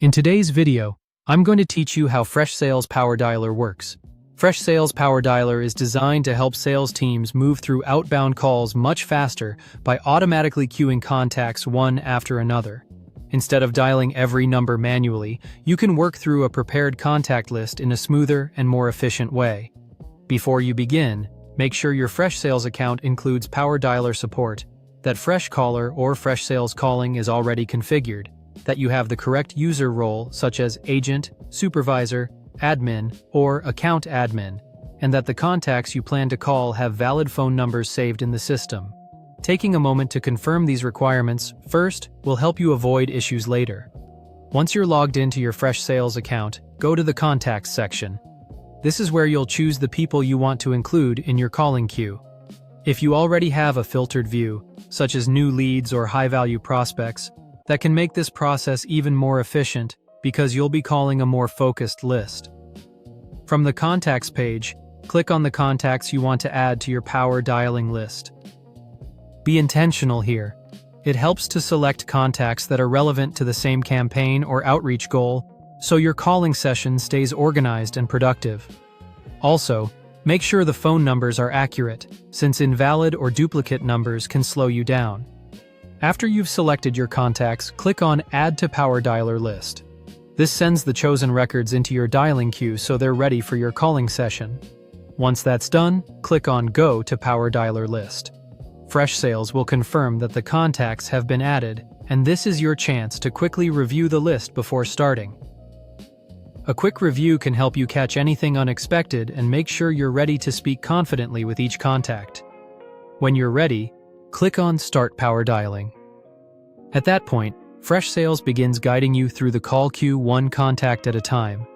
In today's video, I'm going to teach you how Freshsales Power Dialer works. Freshsales Power Dialer is designed to help sales teams move through outbound calls much faster by automatically queuing contacts one after another. Instead of dialing every number manually, you can work through a prepared contact list in a smoother and more efficient way. Before you begin, make sure your Freshsales account includes Power Dialer support, that Freshcaller or Freshsales calling is already configured, that you have the correct user role such as agent, supervisor, admin, or account admin, and that the contacts you plan to call have valid phone numbers saved in the system. Taking a moment to confirm these requirements first will help you avoid issues later. Once you're logged into your Freshsales account, go to the Contacts section. This is where you'll choose the people you want to include in your calling queue. If you already have a filtered view, such as new leads or high-value prospects, that can make this process even more efficient because you'll be calling a more focused list. From the Contacts page, click on the contacts you want to add to your Power Dialing list. Be intentional here. It helps to select contacts that are relevant to the same campaign or outreach goal, so your calling session stays organized and productive. Also, make sure the phone numbers are accurate, since invalid or duplicate numbers can slow you down. After you've selected your contacts, click on Add to Power Dialer List. This sends the chosen records into your dialing queue so they're ready for your calling session. Once that's done, click on Go to Power Dialer List. Freshsales will confirm that the contacts have been added, and this is your chance to quickly review the list before starting. A quick review can help you catch anything unexpected and make sure you're ready to speak confidently with each contact. When you're ready, click on Start Power Dialing. At that point, Freshsales begins guiding you through the call queue one contact at a time.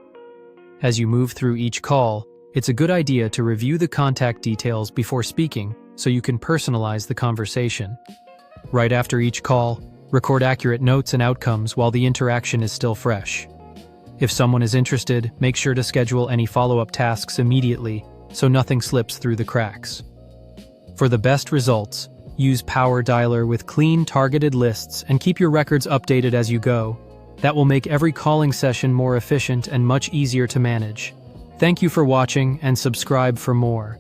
As you move through each call, it's a good idea to review the contact details before speaking so you can personalize the conversation. Right after each call, record accurate notes and outcomes while the interaction is still fresh. If someone is interested, make sure to schedule any follow-up tasks immediately so nothing slips through the cracks. For the best results, use Power Dialer with clean, targeted lists and keep your records updated as you go. That will make every calling session more efficient and much easier to manage. Thank you for watching and subscribe for more.